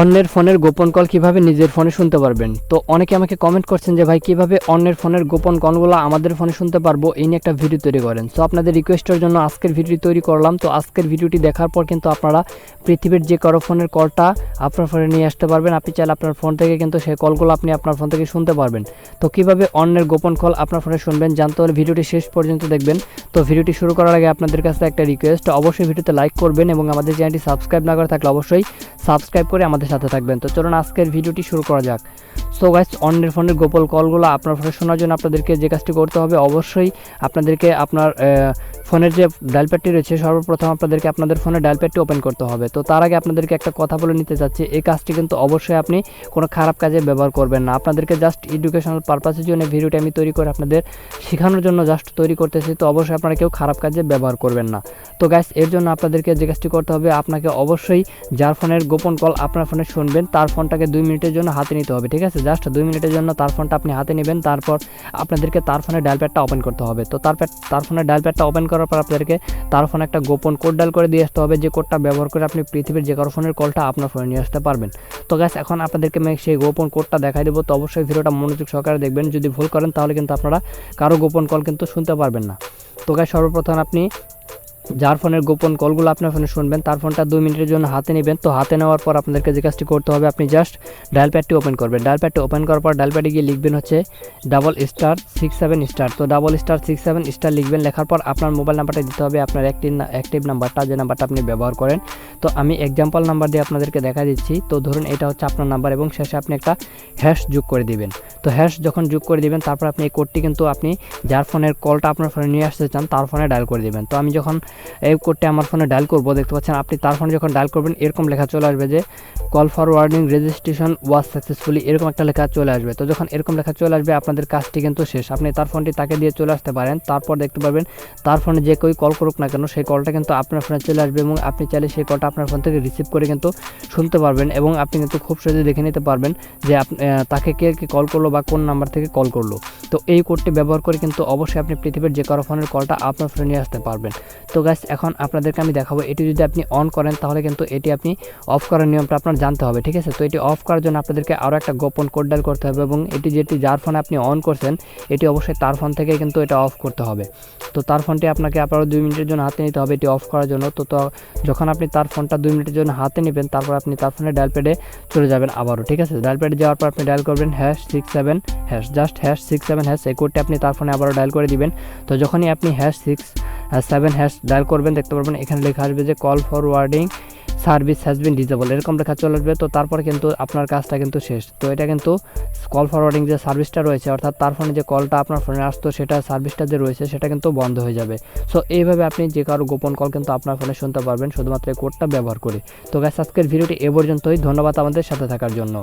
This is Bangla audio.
অন্যের ফোনের গোপন কল কিভাবে নিজের ফোনে শুনতে পারবেন। তো অনেকে আমাকে কমেন্ট করছেন যে ভাই কিভাবে অন্যের ফোনের গোপন কলগুলো আমাদের ফোনে শুনতে পারবো, এই নিয়ে একটা ভিডিও তৈরি করেন। সো আপনাদের রিকোয়েস্টের জন্য আজকের ভিডিওটি তৈরি করলাম। তো আজকের ভিডিওটি দেখার পর কিন্তু আপনারা পৃথিবীর যে কারো ফোনের কলটা আপনার ফোনে নিয়ে আসতে পারবেন। আপনি চাইলে আপনার ফোন থেকে কিন্তু সেই কলগুলো আপনি আপনার ফোন থেকে শুনতে পারবেন। তো কিভাবে অন্যের গোপন কল আপনার ফোনে শুনবেন জানতে হলে ভিডিওটি শেষ পর্যন্ত দেখবেন। তো ভিডিওটি শুরু করার আগে আপনাদের কাছে একটা রিকোয়েস্ট, অবশ্যই ভিডিওতে লাইক করবেন এবং আমাদের চ্যানেলটি সাবস্ক্রাইব না করে থাকলে অবশ্যই সাবস্ক্রাইব করে আমাদের সাথে থাকবেন। তো চলুন আজকের ভিডিওটি শুরু করা যাক। সো গাইস, অন্যের ফোনের গোপন কলগুলো আপনার ফোনে শোনার জন্য আপনাদেরকে যে কাজটি করতে হবে, অবশ্যই আপনাদেরকে আপনার ফোনের যে ডায়াল প্যাডটি রয়েছে সর্বপ্রথম আপনাদেরকে আপনাদের ফোনের ডায়াল প্যাডটি ওপেন করতে হবে। তো তার আগে আপনাদেরকে একটা কথা বলে নিতে চাচ্ছি, এই কাজটি কিন্তু অবশ্যই আপনি কোনো খারাপ কাজে ব্যবহার করবেন না। আপনাদেরকে জাস্ট এডুকেশনাল পারপাসের জন্য ভিডিওটি আমি তৈরি করে আপনাদের শেখানোর জন্য জাস্ট তৈরি করতেছি। তো অবশ্যই আপনারা কেউ খারাপ কাজে ব্যবহার করবেন না। তো গাইস, এর জন্য আপনাদেরকে যে কাজটি করতে হবে, আপনাকে অবশ্যই যার ফোনের গোপন কল আপনার ফোনে শুনবেন তার ফোনটাকে 2 মিনিটের জন্য হাতে নিতে হবে। ঠিক আছে, জাস্ট 2 মিনিটের জন্য তার ফোনটা আপনি হাতে নেবেন। তারপর আপনাদেরকে তার ফোনের ডায়াল প্যাডটা ওপেন করতে হবে। তো তার ফোনের ডায়াল প্যাডটা ওপেন করার পর আপনাদেরকে তার ফোনে একটা গোপন কোড ডায়াল করে দিয়ে আসতে হবে, যে কোডটা ব্যবহার করে আপনি পৃথিবীর যে কারো ফোনের কলটা আপনার ফোনে নিয়ে আসতে পারবেন। তো গাইস, এখন আপনাদেরকে আমি সেই গোপন কোডটা দেখাই দেবো। তো অবশ্যই ভিডিওটা মনোযোগ সহকারে দেখবেন। যদি ভুল করেন তাহলে কিন্তু আপনারা কারো গোপন কল কিন্তু শুনতে পারবেন না। তো গাইস, সর্বপ্রথম আপনি যার ফোনের গোপন কলগুলো আপনার ফোনে শুনবেন তার ফোনটা 2 মিনিটের জন্য হাতে নেবেন। তো হাতে নেওয়ার পর আপনাদেরকে যে কাজটি করতে হবে, আপনি জাস্ট ডায়াল প্যাডটি ওপেন করবেন। ডায়াল প্যাডটি ওপেন করার পর ডায়াল প্যাডে গিয়ে লিখবেন হচ্ছে *67*। তো *67* লিখবেন। লেখার পর আপনার মোবাইল নাম্বারটা দিতে হবে, আপনার অ্যাক্টিভ নাম্বারটা, যে নাম্বারটা আপনি ব্যবহার করেন। তো আমি এক্সাম্পল নাম্বার দিয়ে আপনাদেরকে দেখা দিচ্ছি। তো ধরুন এটা হচ্ছে আপনার নাম্বার এবং শেষে আপনি একটা হ্যাশ যোগ করে দিবেন। তো হ্যাশ যখন যোগ করে দিবেন তারপর আপনি এই কোডটি কিন্তু আপনি যার ফোনের কলটা আপনার ফোনে নিয়ে আসতে চান তার ফোনে ডায়াল করে দিবেন। তো আমি যখন এই কোডটি আমার ফোনে ডায়াল করব, দেখতে পাচ্ছেন আপনি তার ফোনে যখন ডায়াল করবেন এরকম লেখা চলে আসবে যে কল ফরওয়ার্ডিং রেজিস্ট্রেশন ওয়াজ সাকসেসফুলি, এরকম একটা লেখা চলে আসবে। তো যখন এরকম লেখা চলে আসবে আপনাদের কাজটি কিন্তু শেষ। আপনি তার ফোনটি তাকে দিয়ে চলে আসতে পারেন। তারপর দেখতে পাবেন তার ফোনে যে কেউ কল করুক না কেন সেই কলটা কিন্তু আপনার ফোনে চলে আসবে এবং আপনি চাইলে সেই কলটা আপনার ফোন থেকে রিসিভ করে কিন্তু শুনতে পারবেন এবং আপনি কিন্তু খুব সহজে দেখে নিতে পারবেন যে তাকে কে কল করলো বা কোন নাম্বার থেকে কল করলো। তো এই কোডটি ব্যবহার করে কিন্তু অবশ্যই আপনি পৃথিবীর যে কারো ফোনের কলটা আপনার ফোনে নিয়ে আসতে পারবেন। তো গাইস, এখন আপনাদেরকে আমি দেখাবো এটি যদি আপনি অন করেন তাহলে কিন্তু এটি আপনি অফ করার নিয়মটা আপনার জানতে হবে। ঠিক আছে, তো এটি অফ করার জন্য আপনাদেরকে আরও একটা গোপন কোড ডায়াল করতে হবে এবং যেটি যার ফোনে আপনি অন করছেন এটি অবশ্যই তার ফোন থেকে কিন্তু এটা অফ করতে হবে। তো তার ফোনটি আপনাকে আবারও 2 মিনিটের জন্য হাতে নিতে হবে এটি অফ করার জন্য। তো যখন আপনি তার ফোনটা 2 মিনিটের জন্য হাতে নেবেন তারপর আপনি তার ফোনে ডায়াল প্যাডে চলে যাবেন আবারও। ঠিক আছে, ডায়াল প্যাডে যাওয়ার পর আপনি ডায়াল করবেন #67#, জাস্ট #67#, এই কোডটি আপনি তার ফোনে আবারও ডায়াল করে দিবেন। তো যখনই আপনি #67# ডায়াল করবেন দেখতে পারবেন এখানে লেখা আসবে যে call forwarding service has been disable, এরকম লেখা চলে আসবে। তো তারপরে কিন্তু আপনার কাজটা কিন্তু শেষ। তো এটা কিন্তু কল ফরওয়ার্ডিং যে সার্ভিসটা রয়েছে, অর্থাৎ তার ফোনে যে কলটা আপনার ফোনে আসতো সেটা সার্ভিসটা যে রয়েছে সেটা কিন্তু বন্ধ হয়ে যাবে। সো এইভাবে আপনি যে কারো গোপন কল কিন্তু আপনার ফোনে শুনতে পারবেন শুধুমাত্র এই কোডটা ব্যবহার করে। তো গাইস, আজকের ভিডিওটি এ পর্যন্তই। ধন্যবাদ আমাদের সাথে থাকার জন্য।